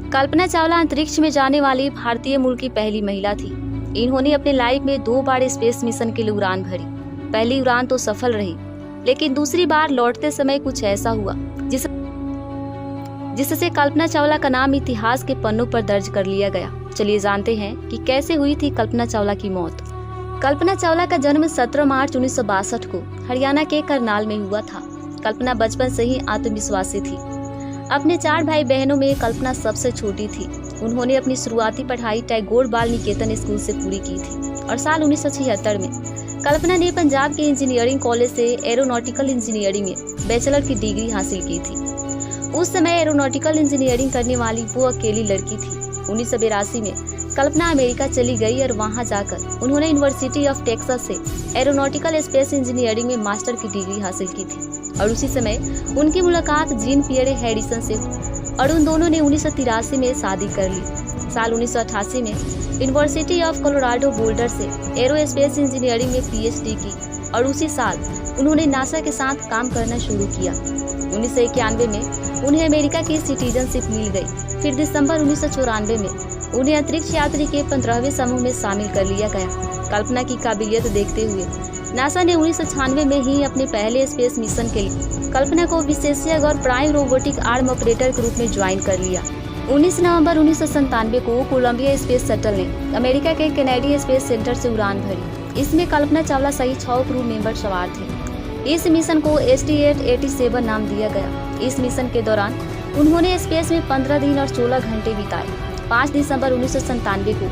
कल्पना चावला अंतरिक्ष में जाने वाली भारतीय मूल की पहली महिला थी। इन्होंने अपने लाइफ में 2 बार स्पेस मिशन के लिए उड़ान भरी। पहली उड़ान तो सफल रही, लेकिन दूसरी बार लौटते समय कुछ ऐसा हुआ जिससे कल्पना चावला का नाम इतिहास के पन्नों पर दर्ज कर लिया गया। चलिए जानते हैं कि कैसे हुई थी कल्पना चावला की मौत। कल्पना चावला का जन्म 17 मार्च 1962 को हरियाणा के करनाल में हुआ था। कल्पना बचपन से ही आत्मविश्वासी थी। अपने 4 भाई बहनों में कल्पना सबसे छोटी थी। उन्होंने अपनी शुरुआती पढ़ाई टैगोर बाल निकेतन स्कूल से पूरी की थी और साल 1976 में कल्पना ने पंजाब के इंजीनियरिंग कॉलेज से एरोनॉटिकल इंजीनियरिंग में बैचलर की डिग्री हासिल की थी। उस समय एरोनॉटिकल इंजीनियरिंग करने वाली वो अकेली लड़की थी। 1982 में कल्पना अमेरिका चली गई और वहां जाकर उन्होंने यूनिवर्सिटी ऑफ टेक्सास से एरोनॉटिकल स्पेस इंजीनियरिंग में मास्टर की डिग्री हासिल की थी और उसी समय उनकी मुलाकात जीन पियरे हैरिसन से और उन दोनों ने 1983 में शादी कर ली। साल 1988 में यूनिवर्सिटी ऑफ कोलोराडो बोल्डर से एरोस्पेस इंजीनियरिंग में पीएचडी की और उसी साल उन्होंने नासा के साथ काम करना शुरू किया। 1991 में उन्हें अमेरिका की सिटीजनशिप मिल गई। फिर दिसंबर 1994 में उन्हें अंतरिक्ष यात्री के 15वें समूह में शामिल कर लिया गया। कल्पना की काबिलियत देखते हुए नासा ने 1996 में ही अपने पहले स्पेस मिशन के लिए कल्पना को विशेषज्ञ और प्राइम रोबोटिक आर्म ऑपरेटर के रूप में ज्वाइन कर लिया। 19 नवंबर 1997 को कोलंबिया स्पेस शटल ने अमेरिका के केनेडी स्पेस सेंटर से उड़ान भरी। इसमें कल्पना चावला सहित 6 क्रू मेंबर सवार थे। इस मिशन को ST-887 नाम दिया गया। इस मिशन के दौरान उन्होंने स्पेस में 15 दिन और 16 घंटे बिताए। 5 दिसंबर 1997 को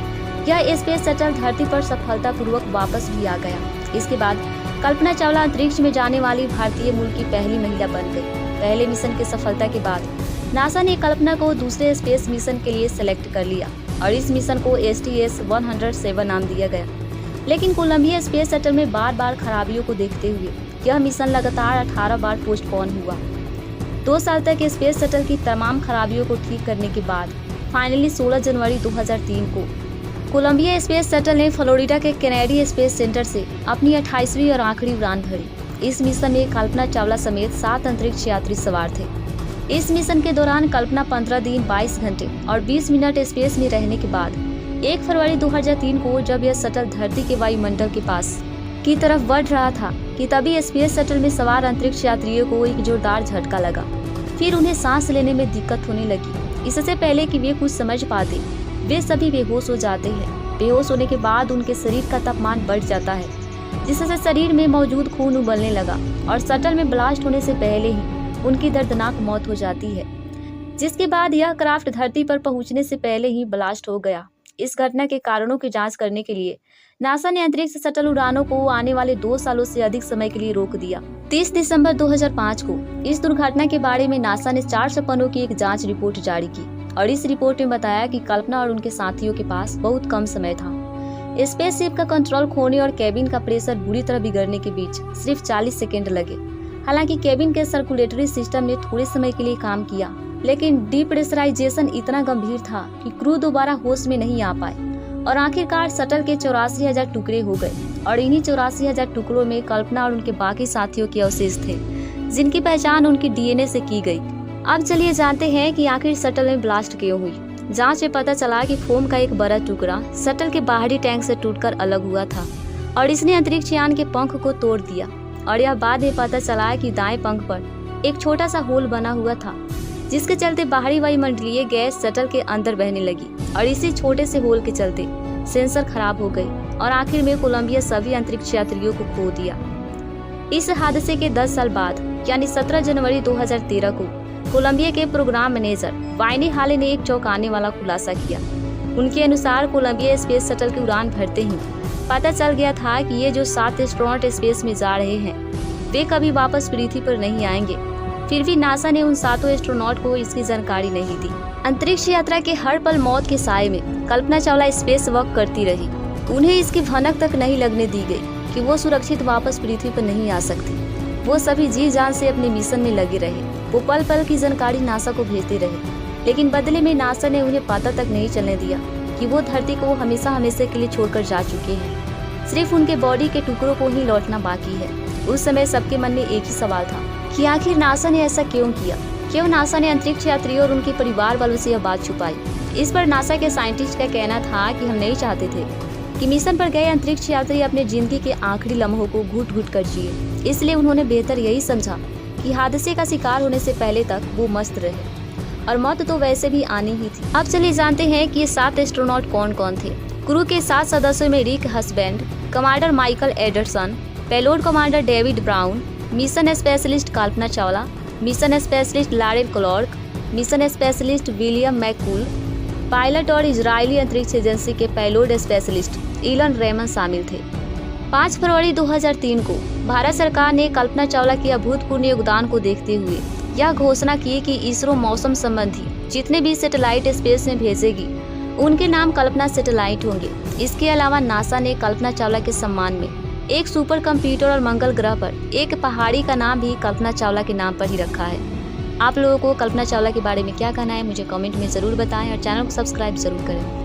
यह स्पेस शटल धरती पर सफलतापूर्वक वापस भी आ गया। इसके बाद कल्पना चावला अंतरिक्ष में जाने वाली भारतीय मूल की पहली महिला बन गई। पहले मिशन की सफलता के बाद नासा ने कल्पना को दूसरे स्पेस मिशन के लिए सेलेक्ट कर लिया और इस मिशन को STS-107 नाम दिया गया। लेकिन कोलंबिया स्पेस शटल में बार खराबियों को देखते हुए यह मिशन लगातार 18 बार पोस्टपोन हुआ। 2 साल तक स्पेस शटल की तमाम खराबियों को ठीक करने के बाद फाइनली 16 जनवरी 2003 को कोलंबिया स्पेस शटल ने फ्लोरिडा के केनेडी स्पेस सेंटर से अपनी 28वीं और आखिरी उड़ान भरी। इस मिशन में कल्पना चावला समेत 7 अंतरिक्ष यात्री सवार थे। इस मिशन के दौरान कल्पना 15 दिन 22 घंटे और 20 मिनट स्पेस में रहने के बाद 1 फरवरी 2003 को जब यह शटल धरती के वायुमंडल के पास की तरफ बढ़ रहा था कि तभी स्पेस शटल में सवार अंतरिक्ष यात्रियों को एक जोरदार झटका लगा। फिर उन्हें सांस लेने में दिक्कत होने लगी। इससे पहले कि वे कुछ समझ पाते वे सभी बेहोश हो जाते हैं। बेहोश होने के बाद उनके शरीर का तापमान बढ़ जाता है, जिससे शरीर में मौजूद खून उबलने लगा और शटल में ब्लास्ट होने से पहले ही उनकी दर्दनाक मौत हो जाती है, जिसके बाद यह क्राफ्ट धरती पर पहुंचने से पहले ही ब्लास्ट हो गया। इस घटना के कारणों की जांच करने के लिए नासा ने अंतरिक्ष शटल उड़ानों को आने वाले 2 सालों से अधिक समय के लिए रोक दिया। 30 दिसंबर 2005 को इस दुर्घटना के बारे में नासा ने 400 पन्नों की एक जांच रिपोर्ट जारी की और इस रिपोर्ट में बताया कि कल्पना और उनके साथियों के पास बहुत कम समय था। स्पेसशिप का कंट्रोल खोने और केबिन का प्रेशर बुरी तरह बिगड़ने के बीच सिर्फ 40 सेकेंड लगे। हालांकि केबिन के सर्कुलेटरी सिस्टम ने थोड़े समय के लिए काम किया, लेकिन डीप्रेशराइजेशन इतना गंभीर था कि क्रू दोबारा होश में नहीं आ पाए और आखिरकार शटल के 84,000 टुकड़े हो गए और इन्हीं 84,000 टुकड़ों में कल्पना और उनके बाकी साथियों के अवशेष थे, जिनकी पहचान उनकी DNA से की गई। अब चलिए जानते हैं कि आखिर शटल में ब्लास्ट क्यों हुई। जांच में पता चला कि फोम का एक बड़ा टुकड़ा शटल के बाहरी टैंक से टूटकर अलग हुआ था और इसने अंतरिक्ष यान के पंख को तोड़ दिया और यह बाद में पता चला कि दाएं पंख पर एक छोटा सा होल बना हुआ था, जिसके चलते बाहरी वायुमंडलीय गैस शटल के अंदर बहने लगी और इसी छोटे से होल के चलते सेंसर खराब हो गई और आखिर में कोलंबिया सभी अंतरिक्ष यात्रियों को खो दिया। इस हादसे के 10 साल बाद यानी 17 जनवरी 2013 को कोलंबिया के प्रोग्राम मैनेजर वाइनी हाले ने एक चौंकाने वाला खुलासा किया। उनके अनुसार कोलंबिया स्पेस शटल की उड़ान भरते ही पता चल गया था कि ये जो 7 एस्ट्रोनॉट स्पेस में जा रहे हैं वे कभी वापस पृथ्वी पर नहीं आएंगे। फिर भी नासा ने उन 7 एस्ट्रोनॉट को इसकी जानकारी नहीं दी। अंतरिक्ष यात्रा के हर पल मौत के साए में कल्पना चावला स्पेस वॉक करती रही। उन्हें इसकी भनक तक नहीं लगने दी गई कि वो सुरक्षित वापस पृथ्वी पर नहीं आ सकती। वो सभी जी जान से अपने मिशन में लगे रहे। वो पल पल की जानकारी नासा को भेजते रहे, लेकिन बदले में नासा ने उन्हें पता तक नहीं चलने दिया कि वो धरती को हमेशा हमेशा के लिए छोड़कर जा चुके हैं। सिर्फ उनके बॉडी के टुकड़ों को ही लौटना बाकी है। उस समय सबके मन में एक ही सवाल था कि आखिर नासा ने ऐसा क्यों किया। क्यों नासा ने अंतरिक्ष यात्रियों और उनके परिवार वालों से यह बात छुपाई? इस पर नासा के साइंटिस्ट का कहना था कि हम नहीं चाहते थे कि मिशन पर गए अंतरिक्ष यात्री अपने जिंदगी के आखिरी लम्हों को घुट घुट कर जिए, इसलिए उन्होंने बेहतर यही समझा कि हादसे का शिकार होने से पहले तक वो मस्त रहे, और मौत तो वैसे भी आनी ही थी। अब चलिए जानते हैं कि ये 7 एस्ट्रोनॉट कौन कौन थे। क्रू के 7 सदस्यों में Rick Husband, commander Michael Anderson, payload commander David Brown, mission specialist Kalpana Chawla, mission specialist Laurel Clark, mission specialist William McCool, pilot और इजरायली अंतरिक्ष एजेंसी के पेलोड स्पेशलिस्ट इलन रेमन शामिल थे। 5 फरवरी 2003 को भारत सरकार ने कल्पना चावला के अभूतपूर्व योगदान को देखते हुए यह घोषणा की कि इसरो मौसम संबंधी जितने भी सैटेलाइट स्पेस में भेजेगी उनके नाम कल्पना सैटेलाइट होंगे। इसके अलावा नासा ने कल्पना चावला के सम्मान में एक सुपर कंप्यूटर और मंगल ग्रह पर एक पहाड़ी का नाम भी कल्पना चावला के नाम पर ही रखा है। आप लोगों को कल्पना चावला के बारे में क्या कहना है मुझे कमेंट में ज़रूर बताएं और चैनल को सब्सक्राइब जरूर करें।